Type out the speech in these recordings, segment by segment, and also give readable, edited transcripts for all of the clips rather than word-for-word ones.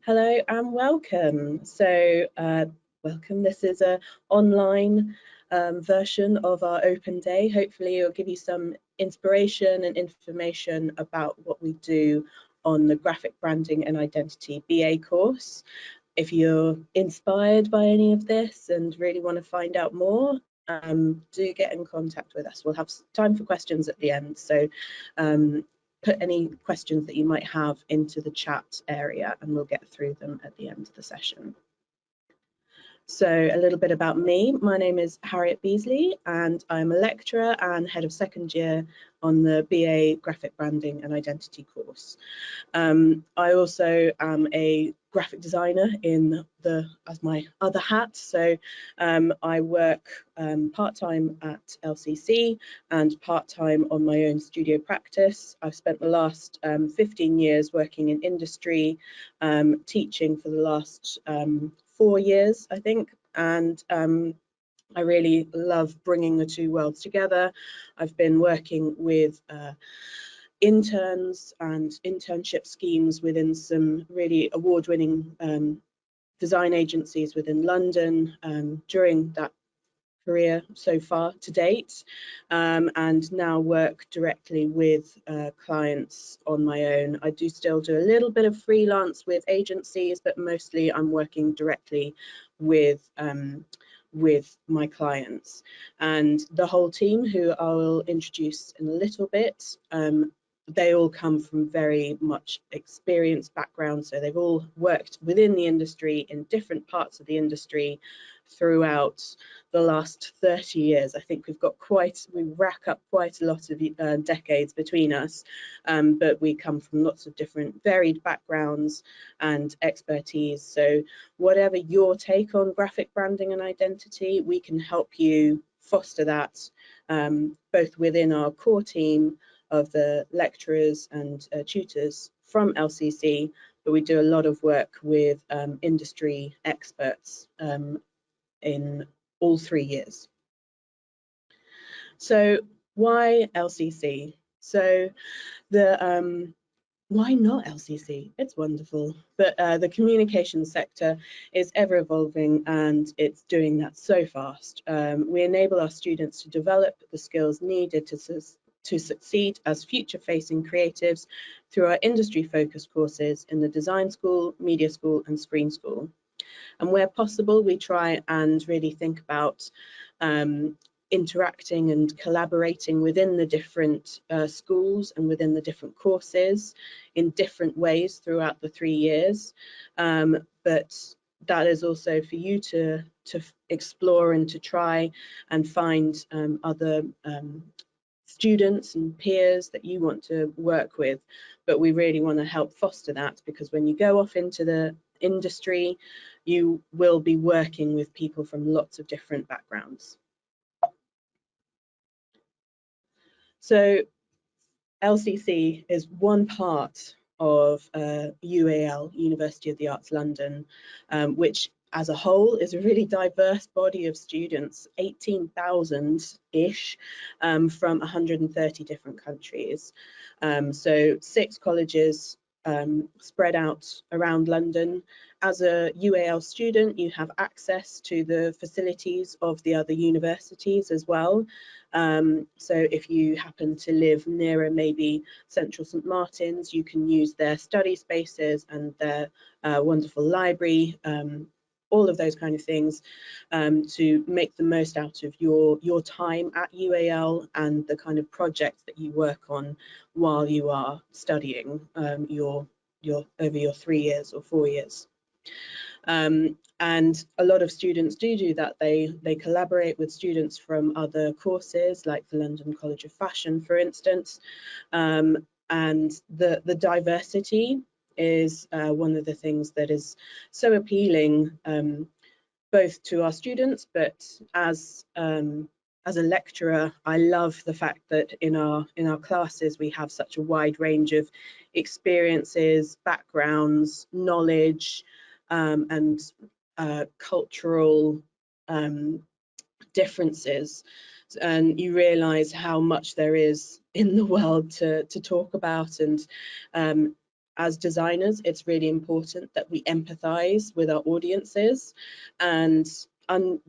Hello and welcome. Welcome. This is an online version of our open day. Hopefully it'll give you some inspiration and information about what we do on the Graphic Branding and Identity BA course. If you're inspired by any of this and really want to find out more, do get in contact with us. We'll have time for questions at the end. So put any questions that you might have into the chat area and we'll get through them at the end of the session. So a little bit about me. My name is Harriet Beasley and I'm a lecturer and head of second year on the BA Graphic Branding and Identity course. I also am a graphic designer as my other hat. So I work part-time at LCC and part-time on my own studio practice. I've spent the last 15 years working in industry, teaching for the last 4 years, I think, and I really love bringing the two worlds together. I've been working with interns and internship schemes within some really award-winning design agencies within London during that career so far to date, and now work directly with clients on my own. I do still do a little bit of freelance with agencies, but mostly I'm working directly with my clients. And the whole team, who I will introduce in a little bit, they all come from very much experienced backgrounds. So they've all worked within the industry in different parts of the industry throughout the last 30 years. I think we rack up quite a lot of decades between us, but we come from lots of different varied backgrounds and expertise. So whatever your take on graphic branding and identity, we can help you foster that both within our core team of the lecturers and tutors from LCC, but we do a lot of work with industry experts in all 3 years. So why LCC? So why not LCC? It's wonderful, but the communication sector is ever evolving and it's doing that so fast. We enable our students to develop the skills needed to succeed as future-facing creatives through our industry-focused courses in the Design School, Media School and Screen School. And where possible, we try and really think about interacting and collaborating within the different schools and within the different courses in different ways throughout the 3 years. But that is also for you to explore and to try and find other students and peers that you want to work with. But we really want to help foster that, because when you go off into the industry, you will be working with people from lots of different backgrounds. So LCC is one part of UAL, University of the Arts London, which as a whole is a really diverse body of students, 18,000-ish from 130 different countries. So 6 colleges spread out around London. As a UAL student, you have access to the facilities of the other universities as well. So if you happen to live nearer maybe Central St Martin's, you can use their study spaces and their wonderful library, all of those kind of things, to make the most out of your time at UAL and the kind of projects that you work on while you are studying over your 3 years or 4 years. And a lot of students do that. They collaborate with students from other courses, like the London College of Fashion, for instance. And the diversity is one of the things that is so appealing, both to our students, but as a lecturer, I love the fact that in our classes we have such a wide range of experiences, backgrounds, knowledge, and cultural differences, and you realize how much there is in the world to talk about. And as designers, it's really important that we empathize with our audiences, and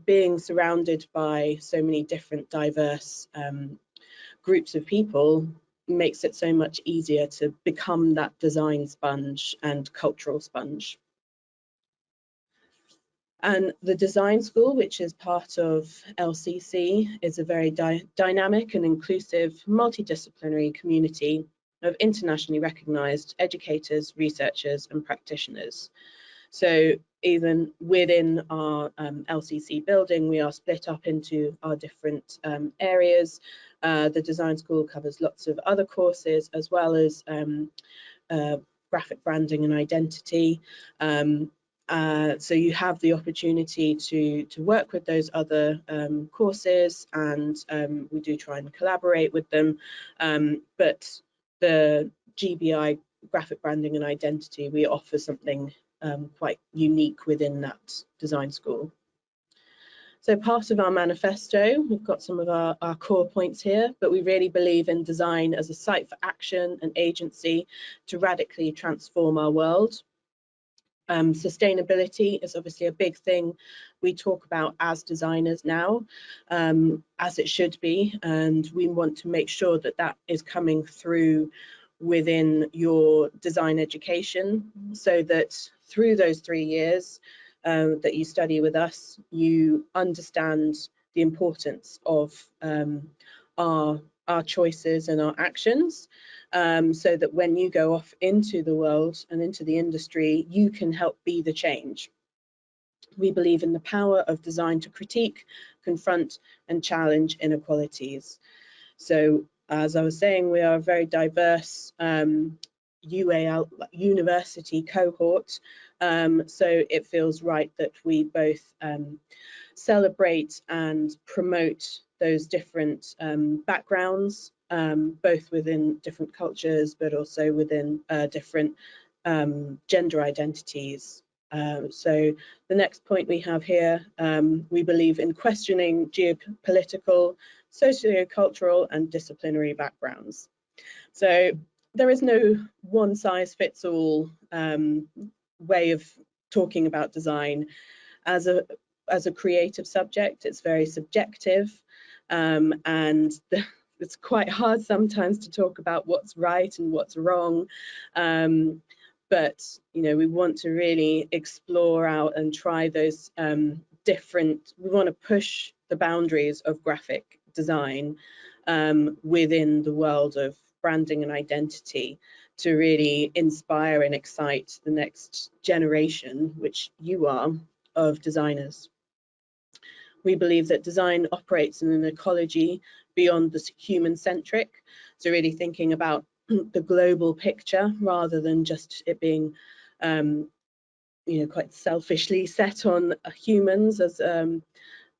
being surrounded by so many different diverse groups of people makes it so much easier to become that design sponge and cultural sponge. And the design school, which is part of LCC, is a very dynamic and inclusive multidisciplinary community of internationally recognized educators, researchers, and practitioners. So even within our LCC building, we are split up into our different areas. The design school covers lots of other courses, as well as graphic branding and identity. So you have the opportunity to work with those other courses, and we do try and collaborate with them. But the GBI, graphic branding and identity, we offer something quite unique within that design school. So part of our manifesto, we've got some of our core points here, but we really believe in design as a site for action and agency to radically transform our world. Sustainability is obviously a big thing we talk about as designers now, as it should be, and we want to make sure that that is coming through within your design education, so that through those 3 years that you study with us, you understand the importance of our choices and our actions, so that when you go off into the world and into the industry, you can help be the change. We believe in the power of design to critique, confront, and challenge inequalities. So, as I was saying, we are a very diverse UAL university cohort, so it feels right that we both celebrate and promote those different backgrounds, both within different cultures, but also within different gender identities. So the next point we have here, we believe in questioning geopolitical, socio-cultural, and disciplinary backgrounds. So there is no one size fits all way of talking about design. As a creative subject, it's very subjective, and it's quite hard sometimes to talk about what's right and what's wrong. But we want to really explore out and try those different. We want to push the boundaries of graphic design within the world of branding and identity, to really inspire and excite the next generation, which you are, of designers. We believe that design operates in an ecology beyond the human-centric, so really thinking about the global picture rather than just it being quite selfishly set on humans, as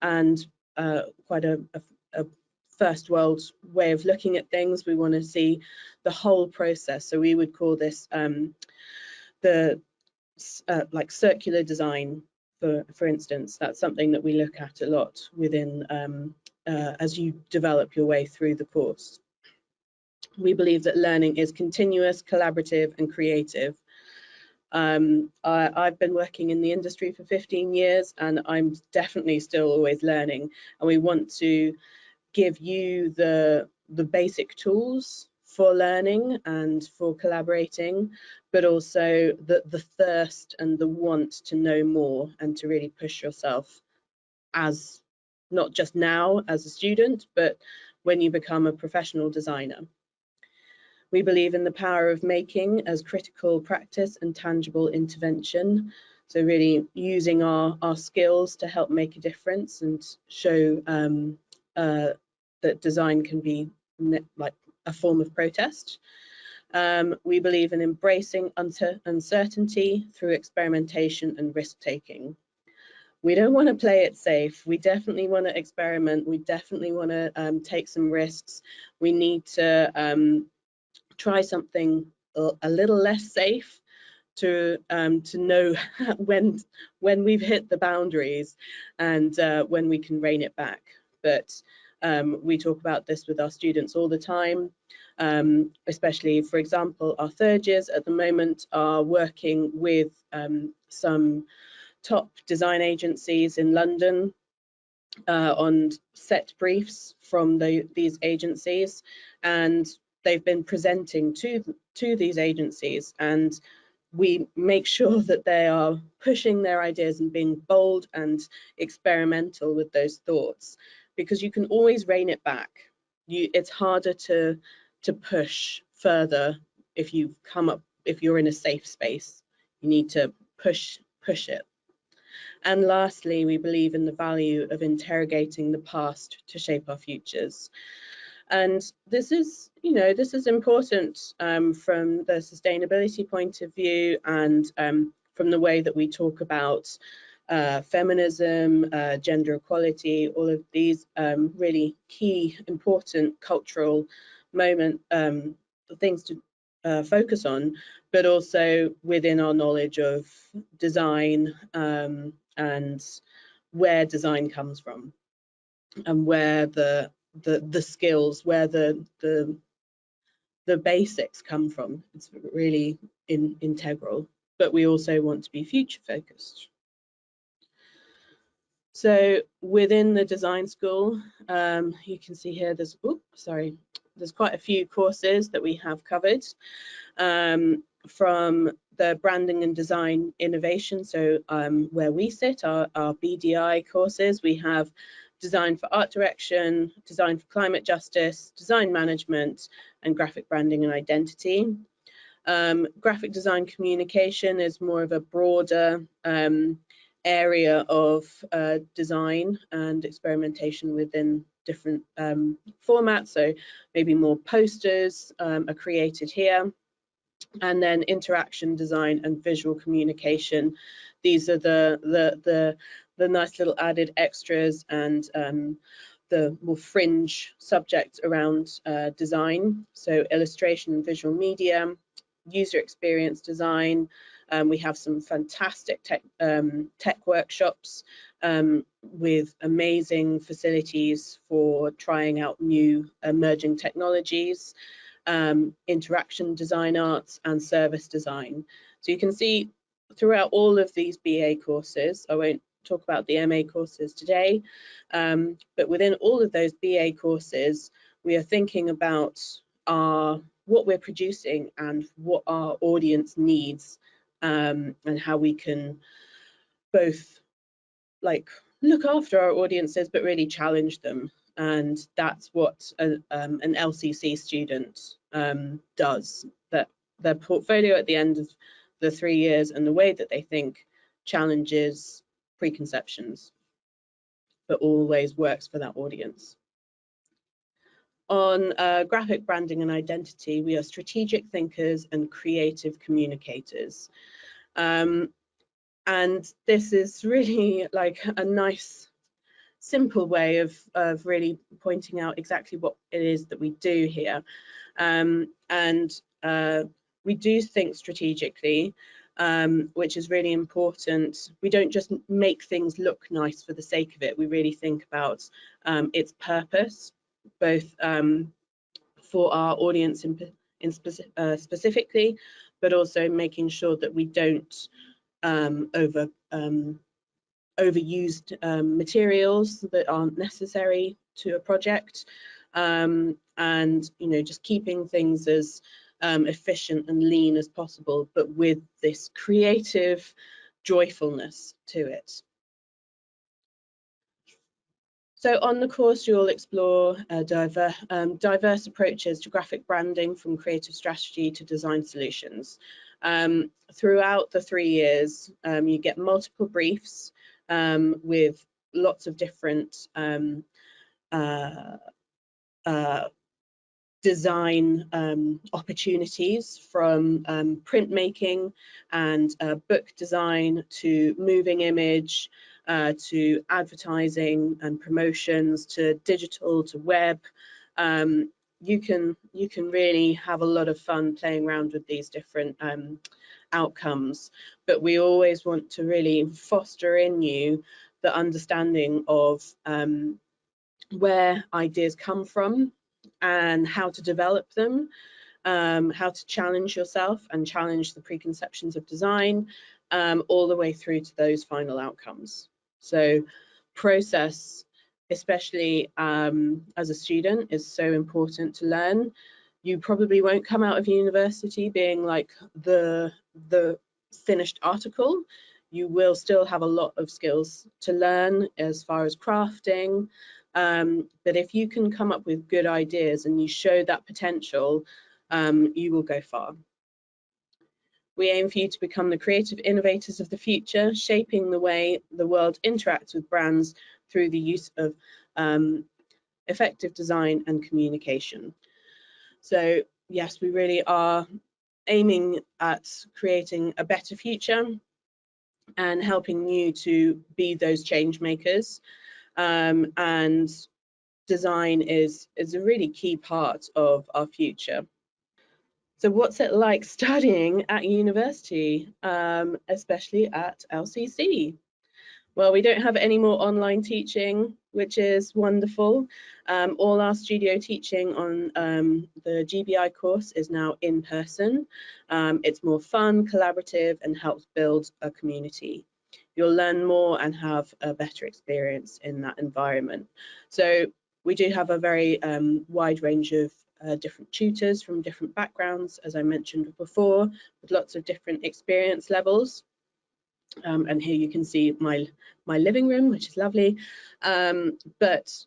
and quite a first world way of looking at things. We want to see the whole process, so we would call this the like circular design, for instance. That's something that we look at a lot within as you develop your way through the course. We believe that learning is continuous, collaborative, and creative. I've been working in the industry for 15 years, and I'm definitely still always learning, and we want to give you the basic tools for learning and for collaborating, but also the thirst and the want to know more and to really push yourself, as not just now as a student, but when you become a professional designer. We believe in the power of making as critical practice and tangible intervention. So really using our skills to help make a difference and show that design can be like a form of protest. We believe in embracing uncertainty through experimentation and risk-taking. We don't want to play it safe. We definitely want to experiment. We definitely want to take some risks. We need to try something a little less safe to know when we've hit the boundaries and when we can rein it back. But we talk about this with our students all the time. especially, for example, our third years at the moment are working with some top design agencies in London on set briefs from these agencies, and they've been presenting to these agencies, and we make sure that they are pushing their ideas and being bold and experimental with those thoughts, because you can always rein it back. It's harder to push further if you're in a safe space. You need to push it. And lastly, we believe in the value of interrogating the past to shape our futures. And this is important from the sustainability point of view, and from the way that we talk about feminism, gender equality, all of these really key, important cultural things to focus on, but also within our knowledge of design and where design comes from, and where the skills, where the basics come from. It's really integral, but we also want to be future focused. So within the design school, you can see here there's quite a few courses that we have covered, from the branding and design innovation. So where we sit, our BDI courses, we have design for art direction, design for climate justice, design management, and graphic branding and identity. Graphic design communication is more of a broader area of design and experimentation within different formats. So maybe more posters are created here. And then interaction design and visual communication. These are the nice little added extras and the more fringe subjects around design. So illustration and visual media, user experience design. We have some fantastic tech workshops with amazing facilities for trying out new emerging technologies. Interaction design arts and service design. So you can see throughout all of these BA courses, I won't talk about the MA courses today, but within all of those BA courses, we are thinking about what we're producing and what our audience needs, and how we can both look after our audiences but really challenge them. And that's what an LCC student does. That their portfolio at the end of the 3 years and the way that they think challenges preconceptions, but always works for that audience. On graphic branding and identity, we are strategic thinkers and creative communicators. And this is really like a nice, simple way of really pointing out exactly what it is that we do here. We do think strategically, which is really important. We don't just make things look nice for the sake of it. We really think about its purpose, both for our audience specifically, but also making sure that we don't overused materials that aren't necessary to a project, and just keeping things as efficient and lean as possible, but with this creative joyfulness to it. So on the course, you'll explore diverse approaches to graphic branding, from creative strategy to design solutions. Throughout the 3 years, you get multiple briefs with lots of different design opportunities, from printmaking and book design to moving image, to advertising and promotions, to digital, to web. You can really have a lot of fun playing around with these different outcomes, but we always want to really foster in you the understanding of where ideas come from, and how to develop them, how to challenge yourself and challenge the preconceptions of design, all the way through to those final outcomes. So process, especially as a student, is so important to learn. You probably won't come out of university being like the finished article. You will still have a lot of skills to learn as far as crafting, but if you can come up with good ideas and you show that potential, you will go far. We aim for you to become the creative innovators of the future, shaping the way the world interacts with brands through the use of effective design and communication. So yes, we really are aiming at creating a better future and helping you to be those change makers. And design is a really key part of our future. So what's it like studying at university, especially at LCC? Well, we don't have any more online teaching, which is wonderful. All our studio teaching on the GBI course is now in person. It's more fun, collaborative, and helps build a community. You'll learn more and have a better experience in that environment. So we do have a very wide range of different tutors from different backgrounds, as I mentioned before, with lots of different experience levels. And here you can see my living room, which is lovely. But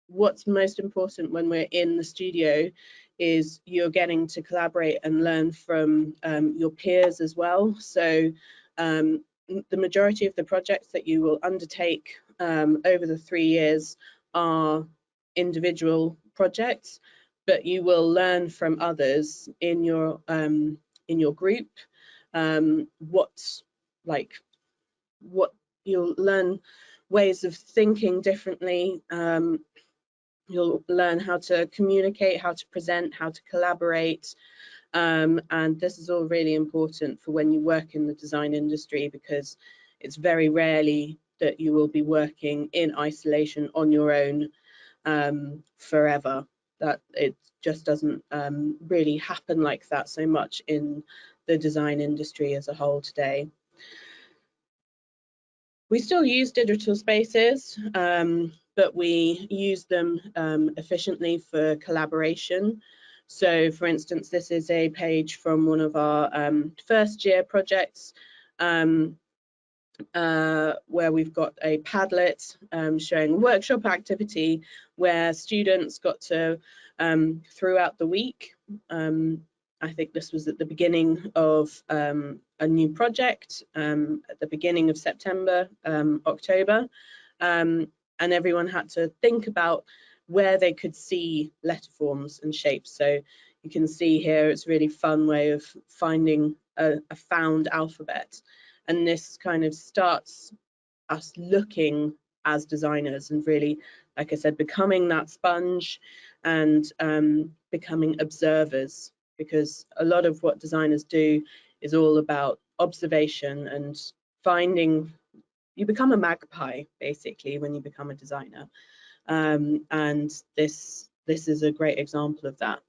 what's most important when we're in the studio is you're getting to collaborate and learn from your peers as well. So the majority of the projects that you will undertake over the 3 years are individual projects, but you will learn from others in your group what you'll learn ways of thinking differently. You'll learn how to communicate, how to present, how to collaborate. And this is all really important for when you work in the design industry, because it's very rarely that you will be working in isolation on your own forever. That it just doesn't really happen like that so much in the design industry as a whole today. We still use digital spaces, but we use them efficiently for collaboration. So for instance, this is a page from one of our first year projects where we've got a Padlet showing a workshop activity where students got to, throughout the week, I think this was at the beginning of a new project, at the beginning of September, October, and everyone had to think about where they could see letter forms and shapes. So you can see here, it's a really fun way of finding a found alphabet. And this kind of starts us looking as designers and really, like I said, becoming that sponge and becoming observers, because a lot of what designers do is all about observation and finding. You become a magpie basically when you become a designer, and this is a great example of that.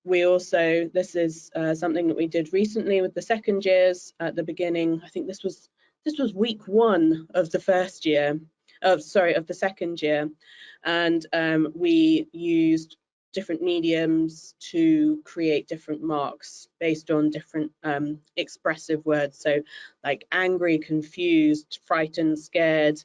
We also, this is something that we did recently with the second years at the beginning. I think this was week 1 of the first year, of the second year, and we used different mediums to create different marks based on different expressive words. So like angry, confused, frightened, scared.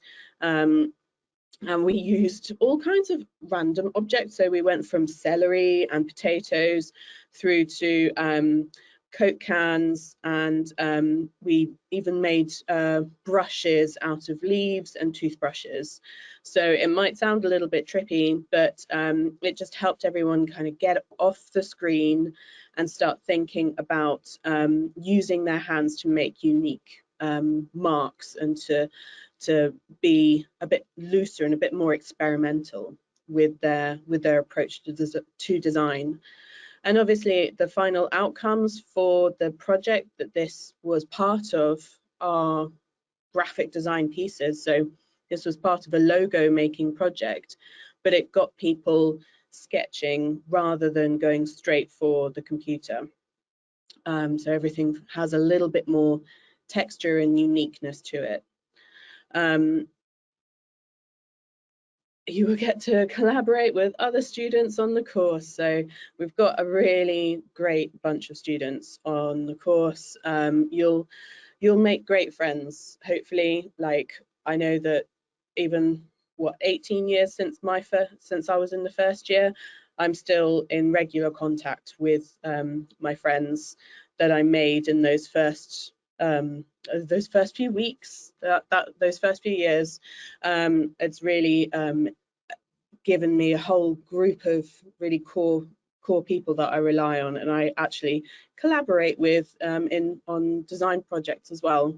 And we used all kinds of random objects. So we went from celery and potatoes through to Coke cans, and we even made brushes out of leaves and toothbrushes. So it might sound a little bit trippy, but it just helped everyone kind of get off the screen and start thinking about using their hands to make unique marks and to be a bit looser and a bit more experimental with their approach to design. And obviously the final outcomes for the project that this was part of are graphic design pieces. So this was part of a logo making project but it got people sketching rather than going straight for the computer. So everything has a little bit more texture and uniqueness to it. You will get to collaborate with other students on the course. So we've got a really great bunch of students on the course. You'll make great friends, hopefully. Like, I know that even 18 years since I was in the first year, I'm still in regular contact with my friends that I made in those first few weeks, those first few years. It's really given me a whole group of really core people that I rely on, and I actually collaborate with on design projects as well.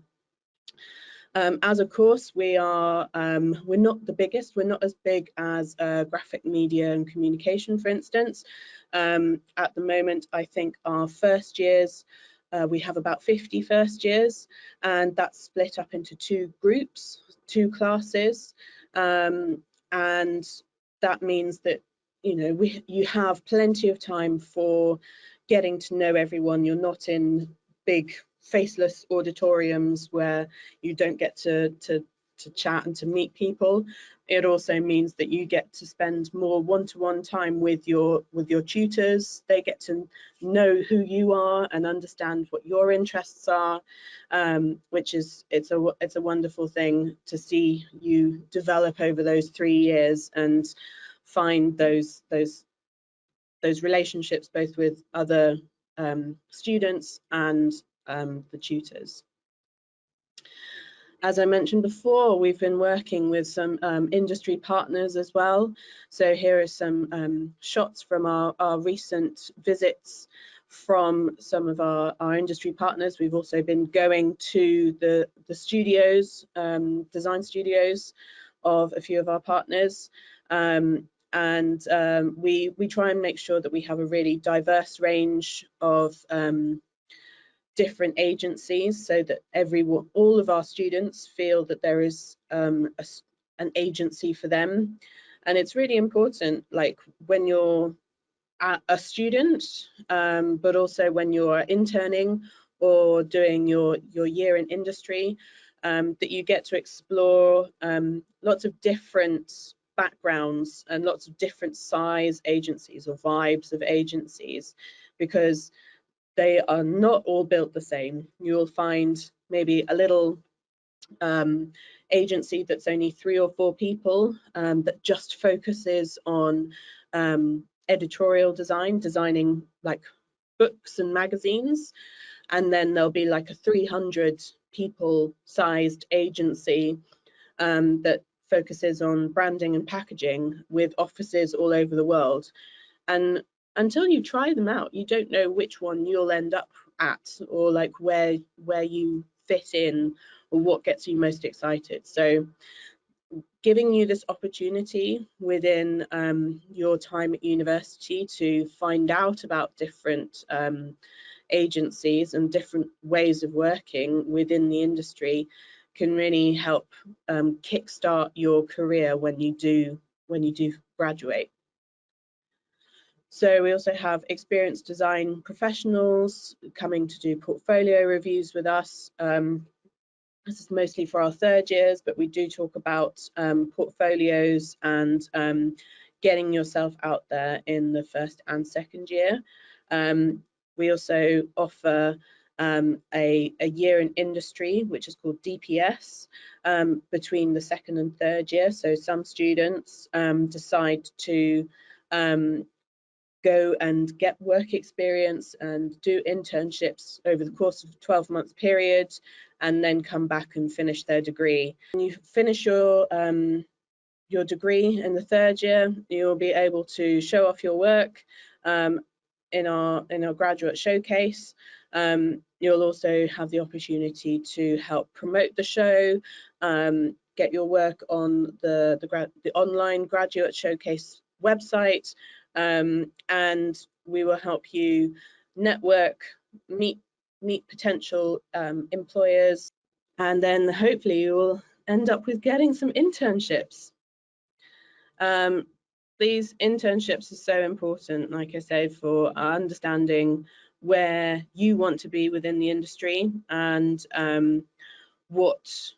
As a course, we're not the biggest. We're not as big as graphic media and communication, for instance. At the moment, I think our first years, we have about 50 first years, and that's split up into 2 groups, 2 classes, and that means that you have plenty of time for getting to know everyone. You're not in big faceless auditoriums where you don't get to chat and to meet people. It also means that you get to spend more one-to-one time with your tutors. They get to know who you are and understand what your interests are, which is it's a wonderful thing to see you develop over those 3 years and find those relationships both with other students and the tutors. As I mentioned before, we've been working with some industry partners as well. So here are some shots from our recent visits from some of our industry partners. We've also been going to the studios, design studios of a few of our partners. We try and make sure that we have a really diverse range of different agencies, so that all of our students feel that there is an agency for them. And it's really important, like when you're a student, but also when you're interning or doing your year in industry, that you get to explore lots of different backgrounds and lots of different size agencies or vibes of agencies, because they are not all built the same. You'll find maybe a little agency that's only 3 or 4 people that just focuses on editorial design, designing like books and magazines. And then there'll be like a 300 people sized agency that focuses on branding and packaging with offices all over the world. And until you try them out, you don't know which one you'll end up at, or like where you fit in, or what gets you most excited. So giving you this opportunity within your time at university to find out about different agencies and different ways of working within the industry can really help kickstart your career when you do graduate. So we also have experienced design professionals coming to do portfolio reviews with us. This is mostly for our 3rd years, but we do talk about portfolios and getting yourself out there in the 1st and 2nd year. We also offer a year in industry, which is called DPS, between the 2nd and 3rd year. So some students decide to go and get work experience and do internships over the course of a 12-month period, and then come back and finish their degree. When you finish your degree in the 3rd year, you'll be able to show off your work in our graduate showcase. You'll also have the opportunity to help promote the show, get your work on the online graduate showcase website, and we will help you network, meet potential employers, and then hopefully you will end up with getting some internships. these internships are so important, like I said, for understanding where you want to be within the industry and what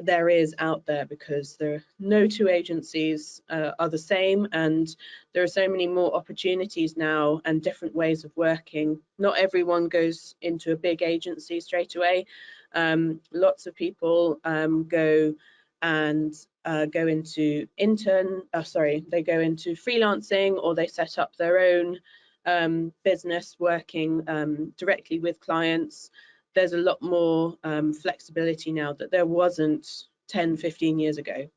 there is out there, because no two agencies are the same, and there are so many more opportunities now and different ways of working. Not everyone goes into a big agency straight away. Lots of people go into they go into freelancing, or they set up their own business working directly with clients. There's a lot more flexibility now that there wasn't 10-15 years ago.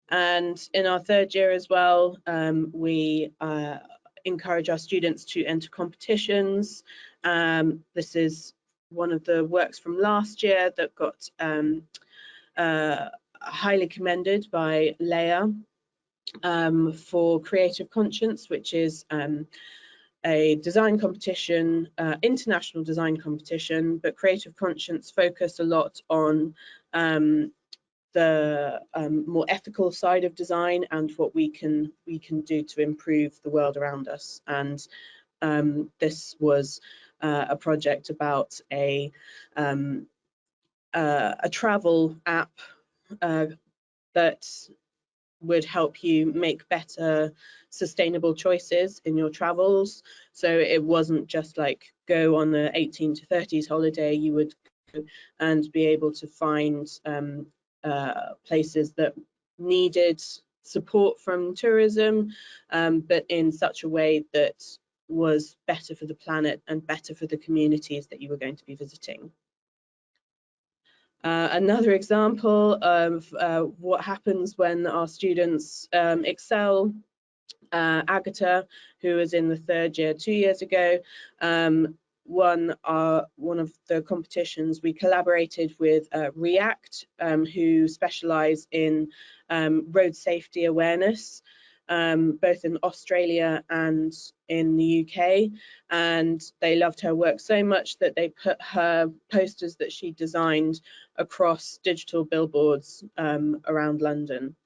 And in our third year as well, we encourage our students to enter competitions. This is one of the works from last year that got highly commended by Leia for Creative Conscience, which is a design competition, international design competition, but Creative Conscience focused a lot on the more ethical side of design and what we can do to improve the world around us. And this was a project about a travel app that would help you make better sustainable choices in your travels. So it wasn't just like go on the 18-30s holiday. You would go and be able to find places that needed support from tourism, but in such a way that was better for the planet and better for the communities that you were going to be visiting. Another example of what happens when our students excel, Agatha, who was in the third year 2 years ago, won one of the competitions. We collaborated with React, who specialise in road safety awareness, both in Australia and in the UK, and they loved her work so much that they put her posters that she designed across digital billboards around London,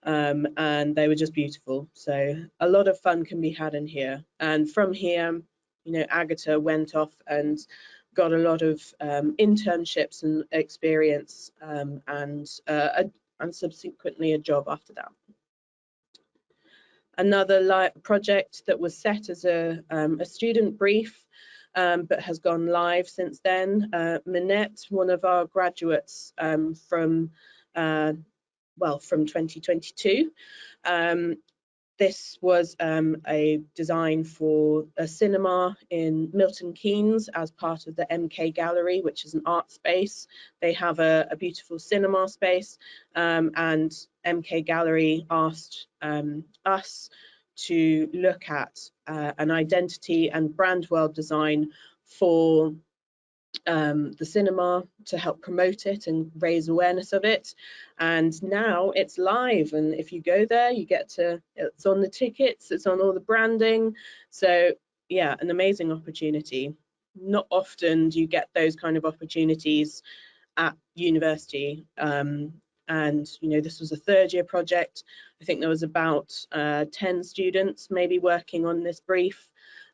and they were just beautiful. So a lot of fun can be had in here, and from here, you know, Agatha went off and got a lot of internships and experience, and subsequently a job after that. Another project that was set as a student brief, but has gone live since then. Minette, one of our graduates from 2022. This was a design for a cinema in Milton Keynes as part of the MK Gallery, which is an art space. They have a beautiful cinema space, and MK Gallery asked us to look at an identity and brand world design for the cinema to help promote it and raise awareness of it. And now it's live, and if you go there, you get to, it's on the tickets, it's on all the branding. So yeah, an amazing opportunity. Not often do you get those kind of opportunities at university, and you know, this was a third year project. I think there was about 10 students maybe working on this brief.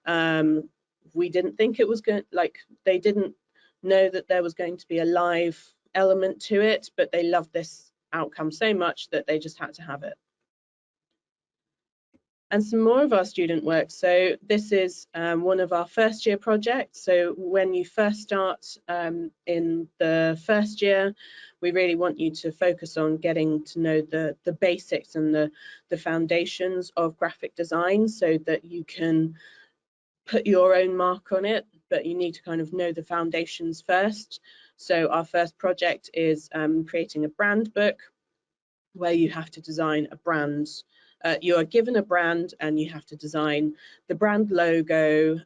We didn't think it was going, like, they didn't know that there was going to be a live element to it, but they loved this outcome so much that they just had to have it. And some more of our student work. So this is one of our first year projects. So when you first start in the first year, we really want you to focus on getting to know the basics and the foundations of graphic design, so that you can put your own mark on it, but you need to kind of know the foundations first. So our first project is creating a brand book, where you have to design a brand. You are given a brand and you have to design the brand logo,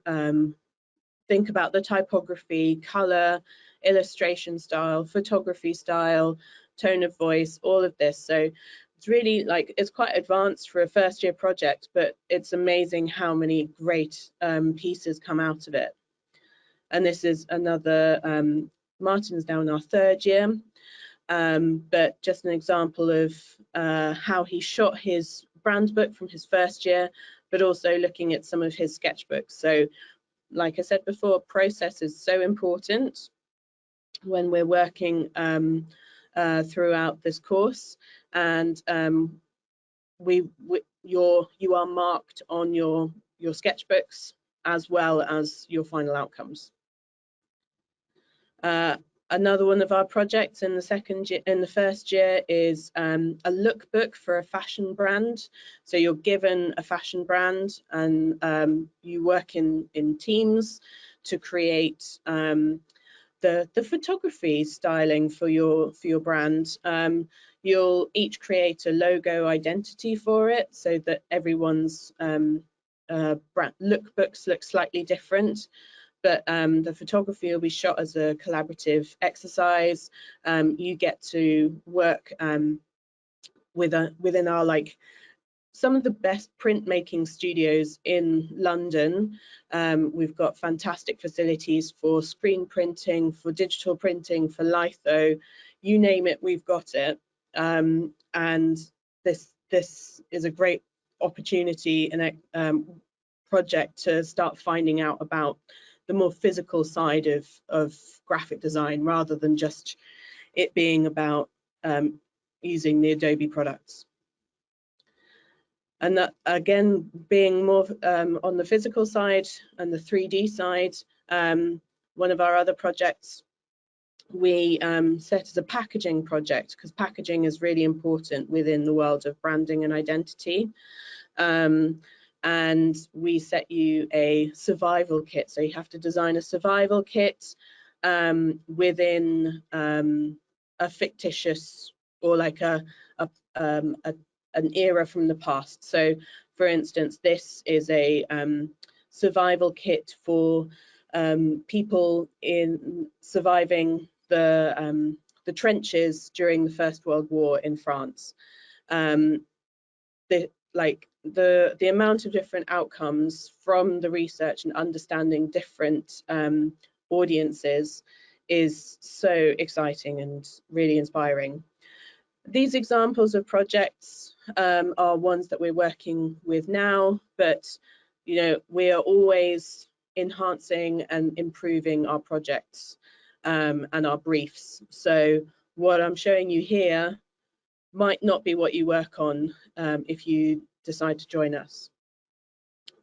think about the typography, color, illustration style, photography style, tone of voice, all of this. So it's really, like, it's quite advanced for a first year project, but it's amazing how many great pieces come out of it. And this is another, Martin's now in our third year. but just an example of how he shot his brand book from his first year, but also looking at some of his sketchbooks. So like I said before, process is so important when we're working throughout this course, and you are marked on your sketchbooks as well as your final outcomes. Another one of our projects in the first year is a lookbook for a fashion brand. So you're given a fashion brand, and you work in teams to create the photography styling for your brand. You'll each create a logo identity for it, so that everyone's brand lookbooks look slightly different. But the photography will be shot as a collaborative exercise. You get to work within our some of the best printmaking studios in London. We've got fantastic facilities for screen printing, for digital printing, for litho, you name it, we've got it. And this is a great opportunity and project to start finding out about the more physical side of graphic design, rather than just it being about using the Adobe products. And that, again, being more on the physical side and the 3D side, one of our other projects we set as a packaging project, because packaging is really important within the world of branding and identity. And we set you a survival kit. So you have to design a survival kit within a fictitious, or like an era from the past. So for instance, this is a survival kit for people in surviving the trenches during the First World War in France. The amount of different outcomes from the research and understanding different audiences is so exciting and really inspiring. These examples of projects are ones that we're working with now, but we are always enhancing and improving our projects and our briefs. So what I'm showing you here might not be what you work on if you decide to join us.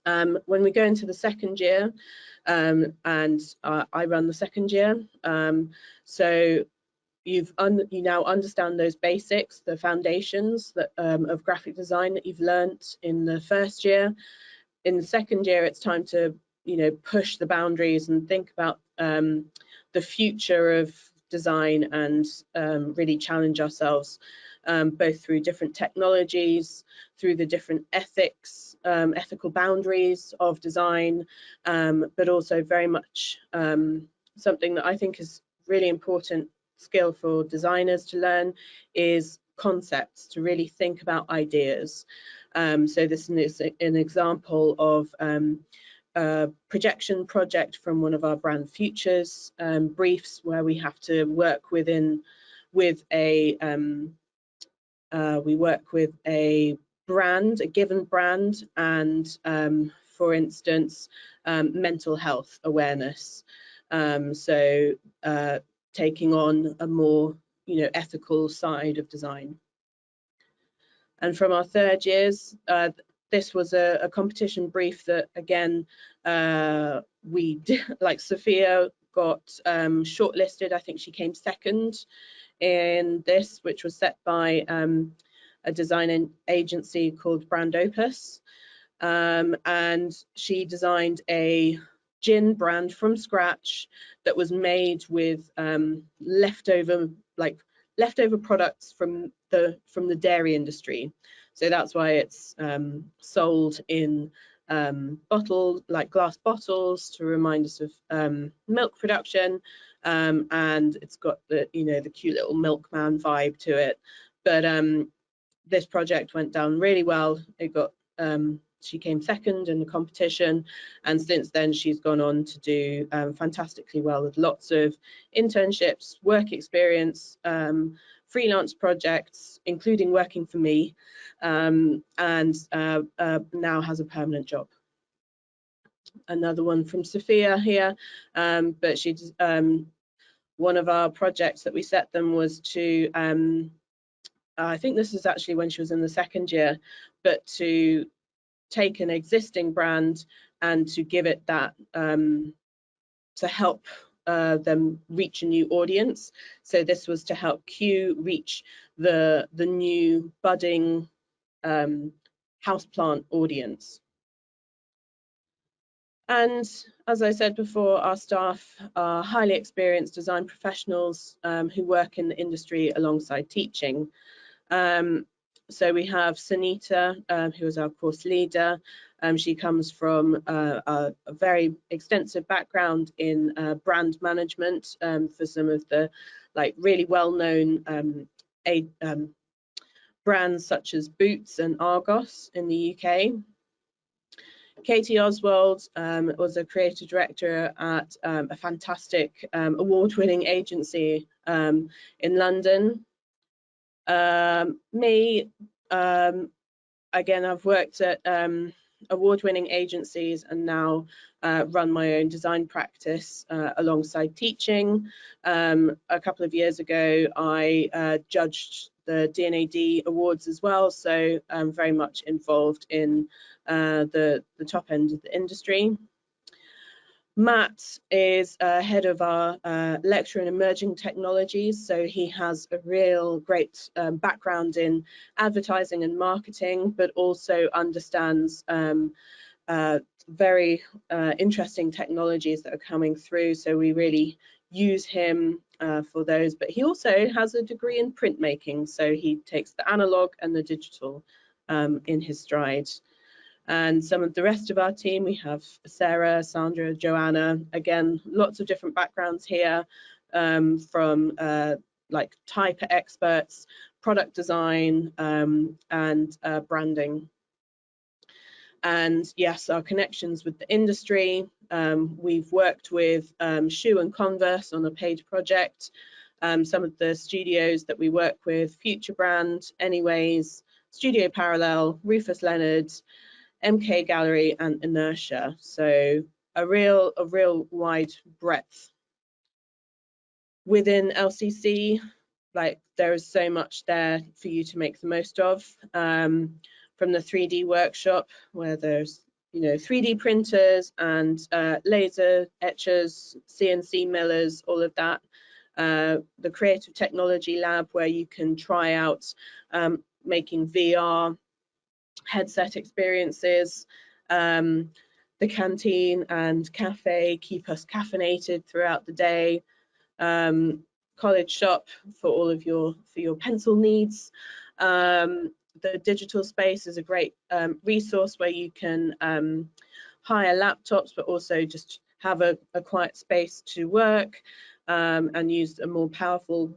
When we go into the second year, and I run the second year, so you now understand those basics, the foundations of graphic design that you've learnt in the first year. In the second year, it's time to push the boundaries and think about the future of design, and really challenge ourselves, both through different technologies, through the different ethical boundaries of design, but also very much something that I think is really important skill for designers to learn is concepts, to really think about ideas. So this is an example of a projection project from one of our brand futures briefs, where we have to work with a brand, a given brand, and for instance, mental health awareness. So taking on a more ethical side of design. And from our third years, this was a competition brief that, again, we did, like Sophia got shortlisted. I think she came second in this, which was set by a design agency called Brand Opus, and she designed a gin brand from scratch that was made with leftover products from the dairy industry. So that's why it's sold in glass bottles to remind us of milk production, and it's got the the cute little milkman vibe to it. But this project went down really well. It got she came second in the competition, and since then she's gone on to do fantastically well with lots of internships, work experience, freelance projects, including working for me, and now has a permanent job. Another one from Sophia here, but she's one of our projects that we set them was to, I think this is actually when she was in the second year, but to take an existing brand and to give it that, to help them reach a new audience. So this was to help Q reach the new budding houseplant audience. And as I said before, our staff are highly experienced design professionals who work in the industry alongside teaching. So we have Sunita, who is our course leader. She comes from a very extensive background in brand management for some of the really well-known brands such as Boots and Argos in the UK. Katie Oswald was a creative director at a fantastic award-winning agency in London. Me, again, I've worked at award-winning agencies and now run my own design practice alongside teaching. A couple of years ago, I judged the D&AD awards as well, so I'm very much involved in the top end of the industry. Matt is head of our lecture in emerging technologies, so he has a real great background in advertising and marketing, but also understands very interesting technologies that are coming through, so we really use him for those. But he also has a degree in printmaking, so he takes the analog and the digital in his stride. And some of the rest of our team, we have Sarah, Sandra, Joanna, again, lots of different backgrounds here, from like type experts, product design, and branding. And yes, our connections with the industry. We've worked with Shoe and Converse on a paid project. Some of the studios that we work with, Future Brand, Anyways, Studio Parallel, Rufus Leonard, MK Gallery and Inertia, so a real wide breadth. Within LCC, there is so much there for you to make the most of, from the 3D workshop where there's 3D printers and laser etchers, CNC millers, all of that. The Creative Technology Lab where you can try out making VR headset experiences. The canteen and cafe keep us caffeinated throughout the day. College shop for all of your pencil needs. The digital space is a great resource where you can hire laptops, but also just have a quiet space to work. And use a more powerful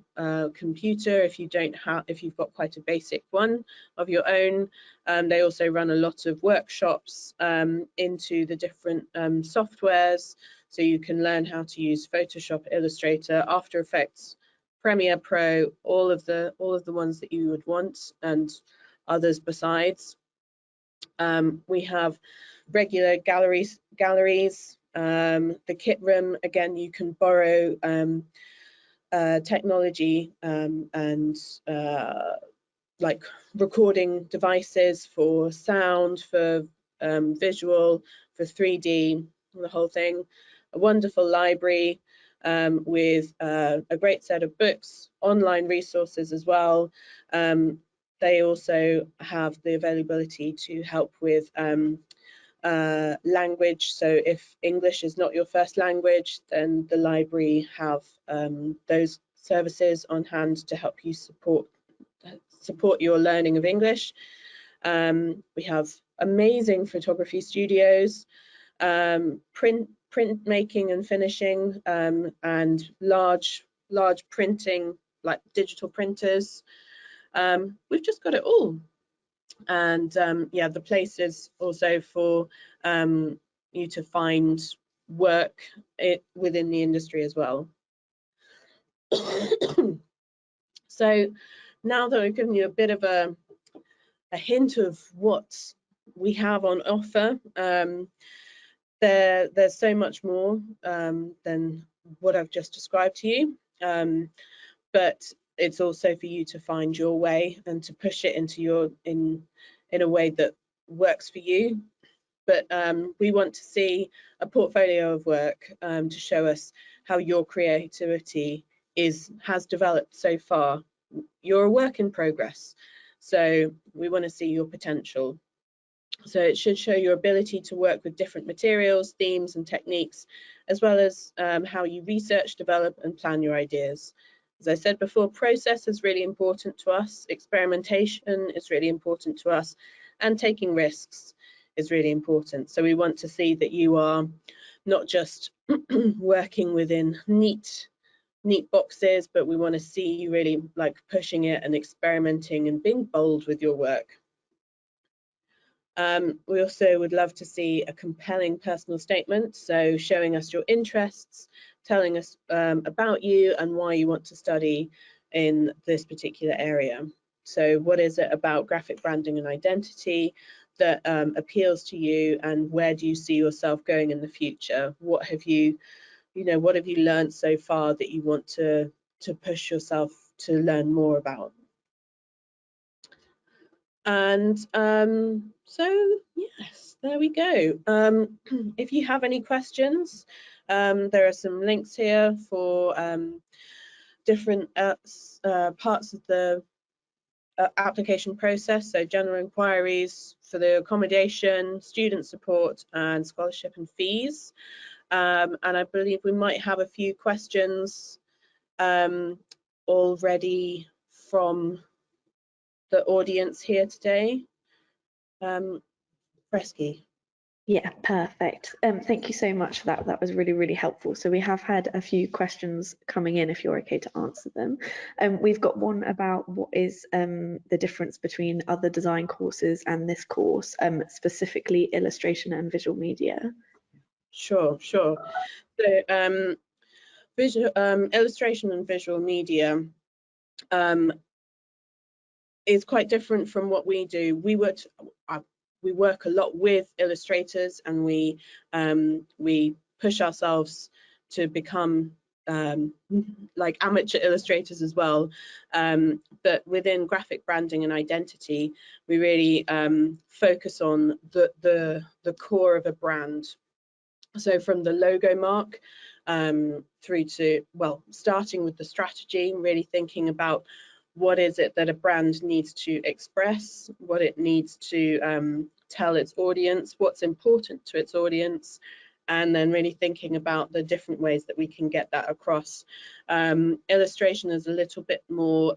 computer if you've got quite a basic one of your own. They also run a lot of workshops into the different softwares, so you can learn how to use Photoshop, Illustrator, After Effects, Premiere Pro, all of the ones that you would want, and others besides. We have regular galleries. The kit room, again, you can borrow technology and like recording devices for sound, for visual, for 3D, the whole thing. A wonderful library with a great set of books, online resources as well. They also have the availability to help with language, so if English is not your first language, then the library have those services on hand to help you support your learning of English. We have amazing photography studios, print making and finishing, and large printing, like digital printers. We've just got it all. And yeah, the place is also for you to find work within the industry as well. So now that I've given you a bit of a hint of what we have on offer, there's so much more than what I've just described to you, but it's also for you to find your way and to push it into your in a way that works for you. But we want to see a portfolio of work to show us how your creativity has developed so far. You're a work in progress, so we want to see your potential. So it should show your ability to work with different materials, themes and techniques, as well as how you research, develop and plan your ideas. As I said before, process is really important to us, experimentation is really important to us, and taking risks is really important. So we want to see that you are not just working within neat boxes, but we want to see you really like pushing it and experimenting and being bold with your work. We also would love to see a compelling personal statement, so showing us your interests, telling us about you and why you want to study in this particular area. So what is it about graphic branding and identity that appeals to you, and where do you see yourself going in the future? What have you learned so far that you want to push yourself to learn more about? And so yes, there we go. If you have any questions, there are some links here for different parts of the application process, so general inquiries for the accommodation, student support and scholarship and fees. And I believe we might have a few questions already from the audience here today. Fresky. Yeah, perfect. Thank you so much for that. That was really, really helpful. So we have had a few questions coming in, if you're okay to answer them. We've got one about what is the difference between other design courses and this course, specifically illustration and visual media. Sure. So illustration and visual media is quite different from what we do. We work a lot with illustrators, and we push ourselves to become like amateur illustrators as well. But within graphic branding and identity, we really focus on the core of a brand. So from the logo mark through to, well, starting with the strategy, really thinking about what is it that a brand needs to express, what it needs to tell its audience, what's important to its audience, and then really thinking about the different ways that we can get that across. Illustration is a little bit more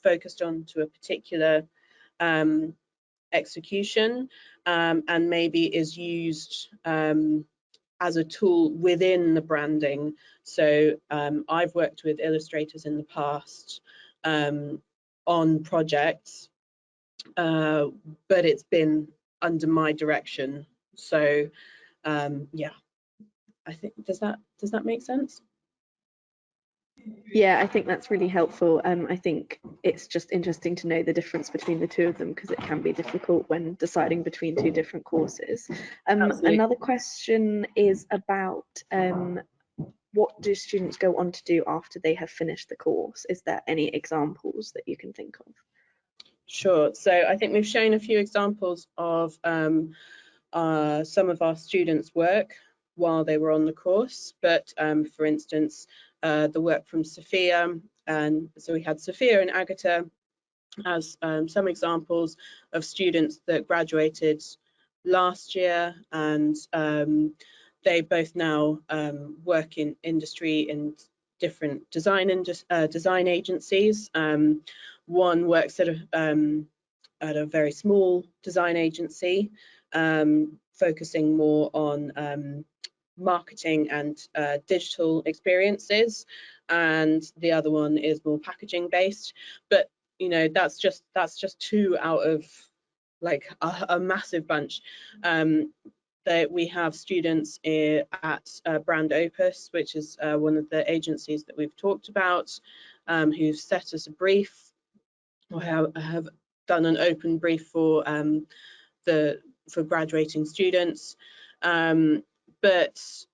focused on to a particular execution, and maybe is used as a tool within the branding. So I've worked with illustrators in the past on projects, but it's been under my direction. So yeah, I think does that make sense? Yeah, I think that's really helpful. I think it's just interesting to know the difference between the two of them, because it can be difficult when deciding between two different courses. Another question is about what do students go on to do after they have finished the course? Is there any examples that you can think of? Sure. So I think we've shown a few examples of some of our students' work while they were on the course, but for instance, the work from Sophia, and so we had Sophia and Agatha as some examples of students that graduated last year, and they both now work in industry in different design agencies. One works at a very small design agency, focusing more on marketing and digital experiences, and the other one is more packaging based. But you know, that's just two out of like a massive bunch. that we have students at Brand Opus, which is one of the agencies that we've talked about, who've set us a brief, or have done an open brief for graduating students. But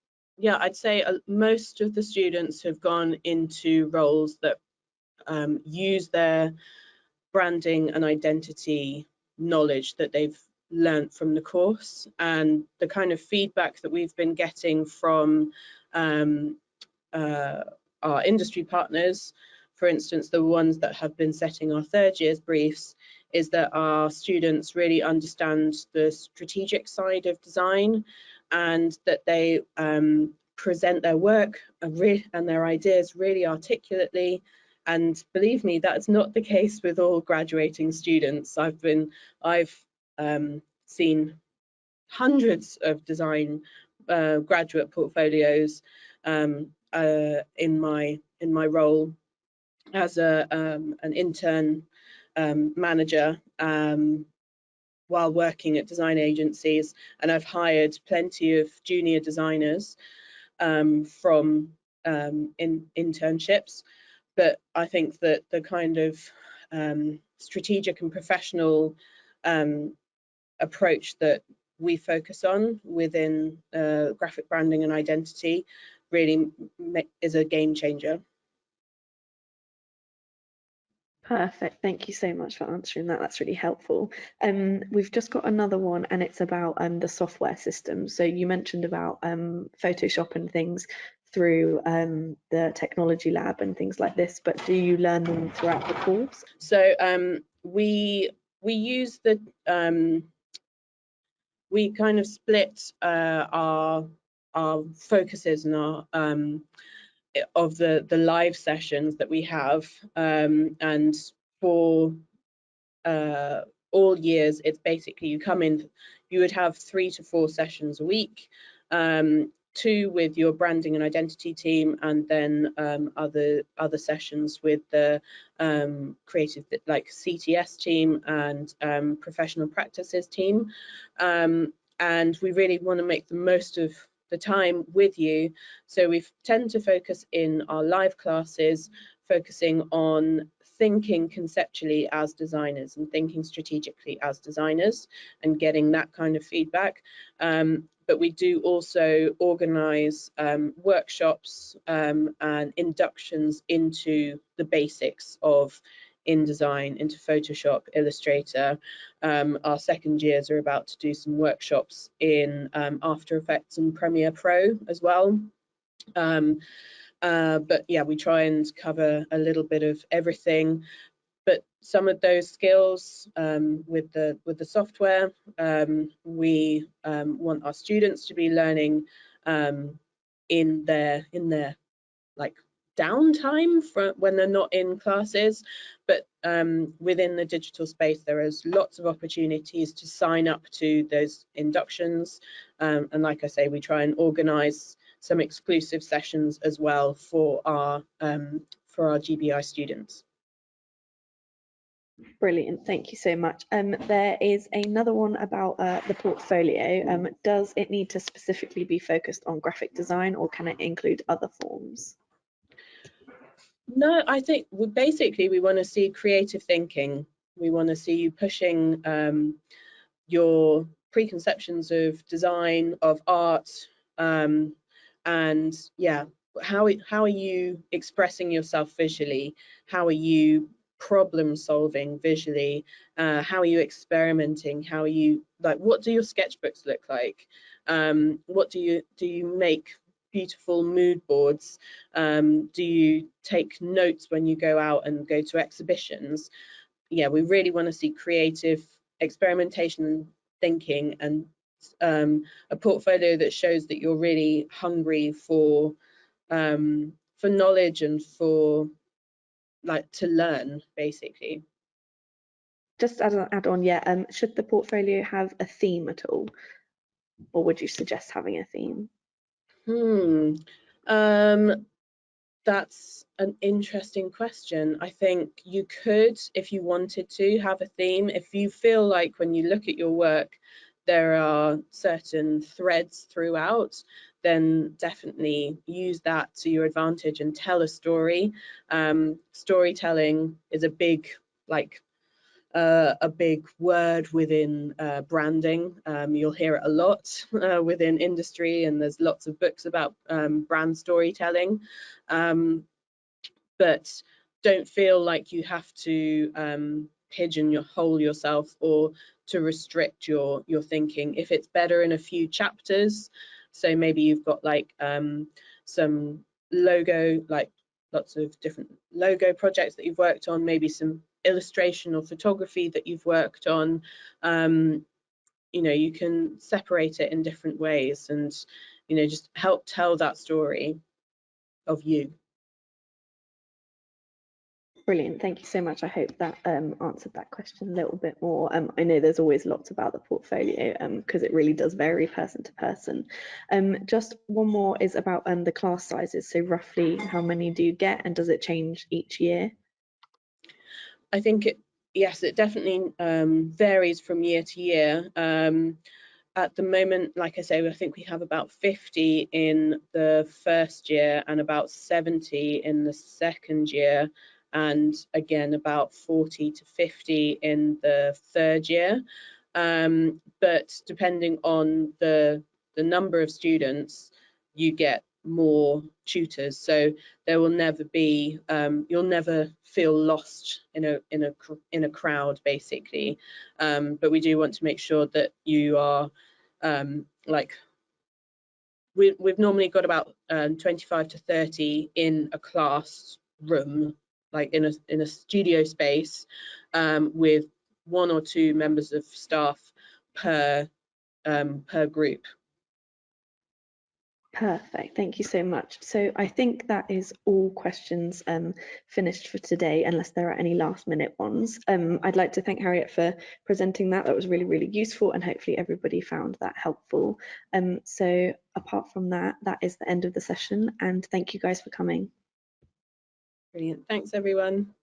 yeah, I'd say most of the students have gone into roles that use their branding and identity knowledge that they've learnt from the course, and the kind of feedback that we've been getting from our industry partners, for instance, the ones that have been setting our third year's briefs, is that our students really understand the strategic side of design, and that they present their work and their ideas really articulately. And believe me, that's not the case with all graduating students. I've seen hundreds of design graduate portfolios in my role as an intern manager while working at design agencies, and I've hired plenty of junior designers from internships. But I think that the kind of strategic and professional approach that we focus on within graphic branding and identity really is a game changer. Perfect. Thank you so much for answering that. That's really helpful. We've just got another one, and it's about the software system. So you mentioned about Photoshop and things through the technology lab and things like this, but do you learn them throughout the course? So we use the we kind of split our focuses and our of the live sessions that we have, and for all years it's basically you come in, you would have 3 to 4 sessions a week, 2 with your branding and identity team, and then other sessions with the creative, like CTS team and professional practices team, and we really want to make the most of the time with you. So we tend to focus in our live classes, focusing on thinking conceptually as designers and thinking strategically as designers and getting that kind of feedback. But we do also organise workshops and inductions into the basics of InDesign, into Photoshop, Illustrator. Our second years are about to do some workshops in After Effects and Premiere Pro as well. But yeah, we try and cover a little bit of everything. But some of those skills with the software, we want our students to be learning in their like downtime from when they're not in classes. But within the digital space, there is lots of opportunities to sign up to those inductions, and like I say, we try and organise some exclusive sessions as well for our GBI students. Brilliant, thank you so much. There is another one about the portfolio. Does it need to specifically be focused on graphic design, or can it include other forms? No, I think basically we want to see creative thinking. We want to see you pushing your preconceptions of design, of art, and yeah, how are you expressing yourself visually? How are you problem solving visually? How are you experimenting? How are you, like, what do your sketchbooks look like? What do you make beautiful mood boards? Do you take notes when you go out and go to exhibitions? Yeah, we really want to see creative experimentation, thinking, and a portfolio that shows that you're really hungry for knowledge and for to learn, basically. Just as an add-on, yeah, should the portfolio have a theme at all, or would you suggest having a theme? That's an interesting question. I think you could, if you wanted to, have a theme. If you feel like when you look at your work there are certain threads throughout, then definitely use that to your advantage and tell a story. Storytelling is a big, a big word within branding. You'll hear it a lot within industry, and there's lots of books about brand storytelling. But don't feel like you have to pigeonhole yourself or to restrict your thinking. If it's better in a few chapters, so maybe you've got like some logo, like lots of different logo projects that you've worked on, maybe some illustration or photography that you've worked on, you know, you can separate it in different ways and, you know, just help tell that story of you. Brilliant, thank you so much. I hope that answered that question a little bit more. I know there's always lots about the portfolio because it really does vary person to person. Just one more is about the class sizes. So roughly how many do you get, and does it change each year? I think yes, it definitely varies from year to year. At the moment, like I say, I think we have about 50 in the first year and about 70 in the second year, and again about 40 to 50 in the third year. But depending on the number of students, you get more tutors, so there will never be you'll never feel lost in a crowd, basically. But we do want to make sure that you are like we've normally got about 25 to 30 in a classroom, like in a studio space, with 1 or 2 members of staff per group. Perfect, thank you so much. So I think that is all questions finished for today, unless there are any last minute ones. I'd like to thank Harriet for presenting that. That was really, really useful, and hopefully everybody found that helpful. So apart from that, that is the end of the session, and thank you guys for coming. Brilliant, thanks everyone.